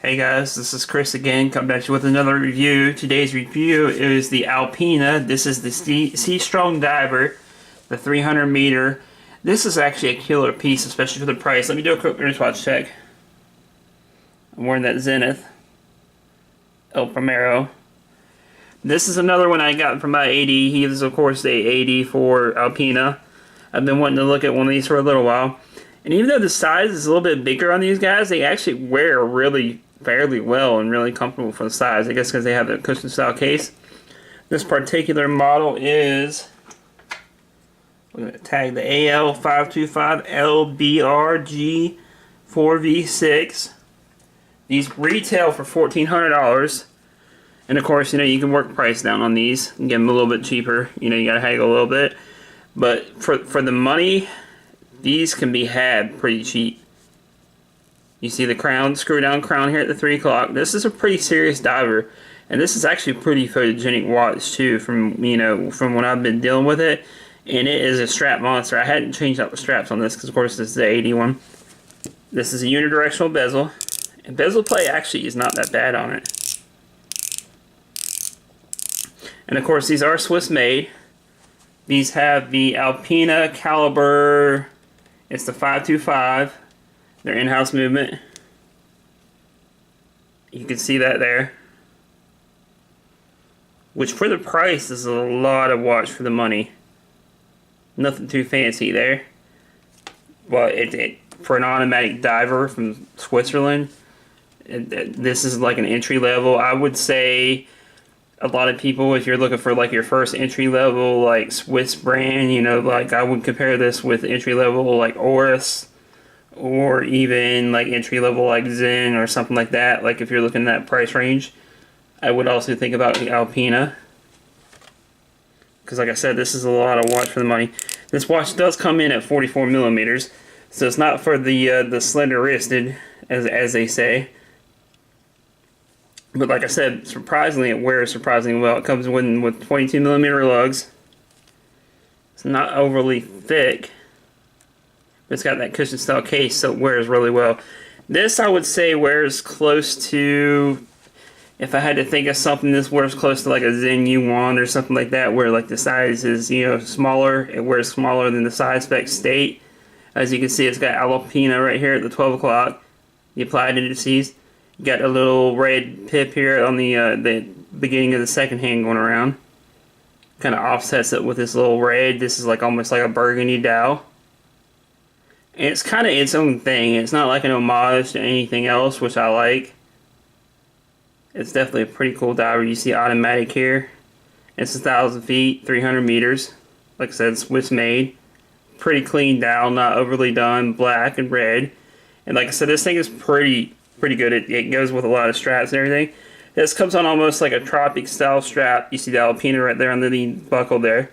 Hey guys, this is Chris again, coming back to you with another review. Today's review is the Alpina. This is the Seastrong diver, the 300 meter. This is actually a killer piece, especially for the price. Let me do a quick wristwatch check. I'm wearing that Zenith El Primero. This is another one I got from my AD. He is, of course, the AD for Alpina. I've been wanting to look at one of these for a little while. And even though the size is a little bit bigger on these guys, they actually wear really fairly well and really comfortable for the size. I guess because they have the cushion style case. This particular model is, we're going to tag the AL525LBRG4V6. These retail for $1,400. And of course, you can work price down on these and get them a little bit cheaper. You gotta haggle a little bit. But for the money, these can be had pretty cheap. You see the crown, screw down crown here at the 3 o'clock. This is a pretty serious diver. And this is actually pretty photogenic watch too from when I've been dealing with it. And it is a strap monster. I hadn't changed out the straps on this because of course this is the 80 one. This is a unidirectional bezel. And bezel play actually is not that bad on it. And of course these are Swiss made. These have the Alpina caliber. It's the 525. Their in-house movement. You can see that there. Which for the price is a lot of watch for the money. Nothing too fancy there. Well, for an automatic diver from Switzerland, this is like an entry level. I would say a lot of people, if you're looking for like your first entry level like Swiss brand, like I would compare this with entry level like Oris, or even like entry level like Zen or something like that. Like if you're looking at that price range, I would also think about the Alpina, because like I said, this is a lot of watch for the money. This watch does come in at 44 millimeters, so it's not for the slender wristed as they say. But like I said, surprisingly, it wears surprisingly well. It comes with 22 millimeter lugs. It's not overly thick. It's got that cushion style case, so it wears really well. This, I would say, wears close to, if I had to think of something, this wears close to like a Zen U1 or something like that, where like the size is, smaller. It wears smaller than the size spec state. As you can see, it's got Alpina right here at the 12 o'clock. The applied indices. You got a little red pip here on the beginning of the second hand going around. Kind of offsets it with this little red. This is like almost like a burgundy dowel. And it's kind of its own thing. It's not like an homage to anything else, which I like. It's definitely a pretty cool diver. You see automatic here. It's 1,000 feet, 300 meters. Like I said, Swiss made. Pretty clean dial, not overly done. Black and red. And like I said, this thing is pretty good. It goes with a lot of straps and everything. This comes on almost like a tropic style strap. You see the Alpina right there under the buckle there.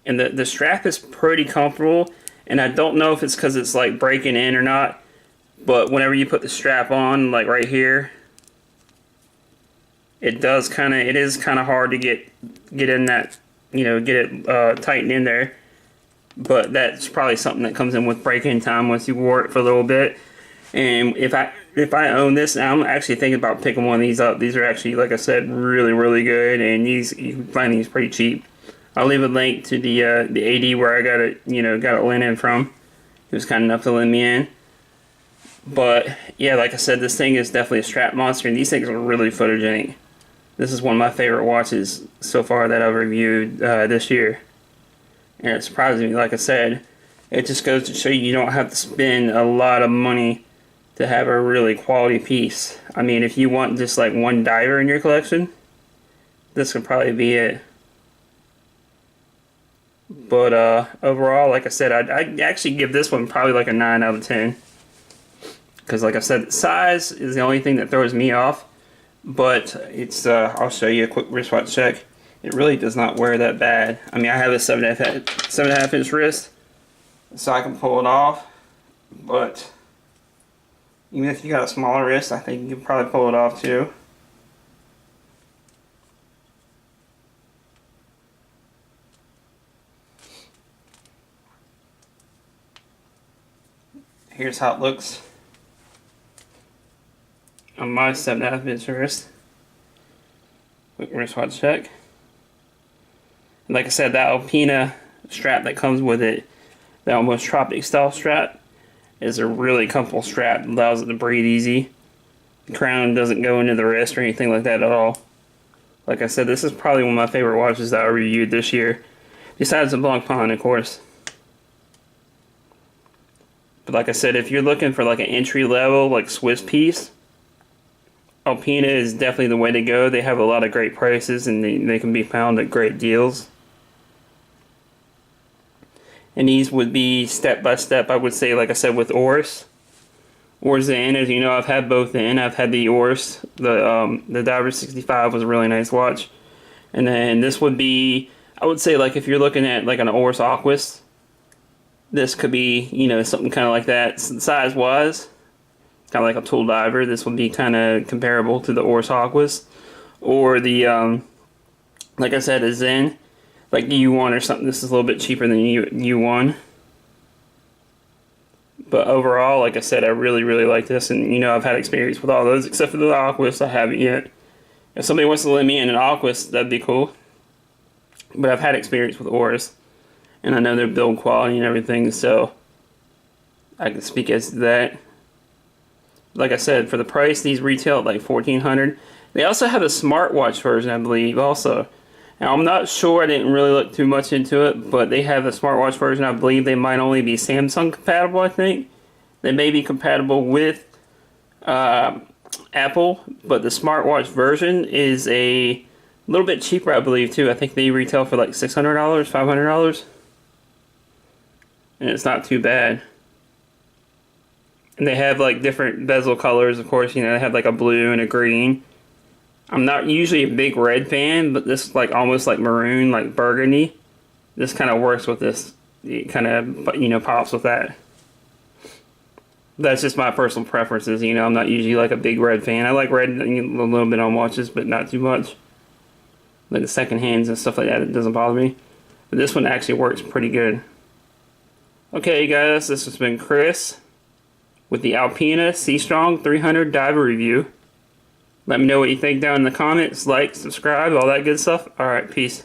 And the strap is pretty comfortable. And I don't know if it's because it's like breaking in or not, but whenever you put the strap on, like right here, it is kind of hard to get in that, get it tightened in there. But that's probably something that comes in with break-in time once you wore it for a little bit. And if I own this, I'm actually thinking about picking one of these up. These are actually, like I said, really good, and you can find these pretty cheap. I'll leave a link to the AD where I got it, lent in from. It was kind enough to lend me in. But yeah, like I said, this thing is definitely a strap monster, and these things are really photogenic. This is one of my favorite watches so far that I've reviewed this year. And it surprises me, like I said. It just goes to show you don't have to spend a lot of money to have a really quality piece. I mean, if you want just like one diver in your collection, this could probably be it. But overall, like I said, I'd actually give this one probably like a 9 out of 10. Because like I said, size is the only thing that throws me off. But it's, I'll show you a quick wristwatch check. It really does not wear that bad. I mean, I have a 7.5 inch wrist, so I can pull it off. But even if you got a smaller wrist, I think you can probably pull it off too. Here's how it looks. on my 7.5-inch wrist. Quick wristwatch check. And like I said, that Alpina strap that comes with it, that almost tropic style strap, is a really comfortable strap. It allows it to breathe easy. The crown doesn't go into the wrist or anything like that at all. Like I said, this is probably one of my favorite watches that I reviewed this year. Besides the Blancpain, of course. But like I said, if you're looking for like an entry level, like Swiss piece, Alpina is definitely the way to go. They have a lot of great prices and they can be found at great deals. And these would be step by step, I would say, like I said, with Oris. Oris in, as you know, I've had both in. I've had the Oris, the Diver 65 was a really nice watch. And then this would be, I would say, like if you're looking at like an Oris Aquis, this could be, you know, something kind of like that size wise. Kind of like a tool diver. This would be kind of comparable to the Oris Aquis. Or the, like I said, a Zen, like U1 or something. This is a little bit cheaper than U1. But overall, like I said, I really, really like this. And, you know, I've had experience with all those, except for the Aquis. I haven't yet. If somebody wants to let me in an Aquis, that'd be cool. But I've had experience with Oris. And I know their build quality and everything, so I can speak as to that. Like I said, for the price, these retail at like $1,400. They also have a smartwatch version, I believe, also. Now, I'm not sure, I didn't really look too much into it, but they have a smartwatch version. I believe they might only be Samsung compatible, I think. They may be compatible with Apple, but the smartwatch version is a little bit cheaper, I believe, too. I think they retail for like $600, $500. And it's not too bad. And they have like different bezel colors, of course. You know, they have like a blue and a green. I'm not usually a big red fan, but this like almost like maroon, like burgundy. This kind of works with this. It kind of, you know, pops with that. That's just my personal preferences. You know, I'm not usually like a big red fan. I like red a little bit on watches, but not too much. Like the second hands and stuff like that, it doesn't bother me. But this one actually works pretty good. Okay, guys, this has been Chris with the Alpina Seastrong 300 diver review. Let me know what you think down in the comments. Like, subscribe, all that good stuff. Alright, peace.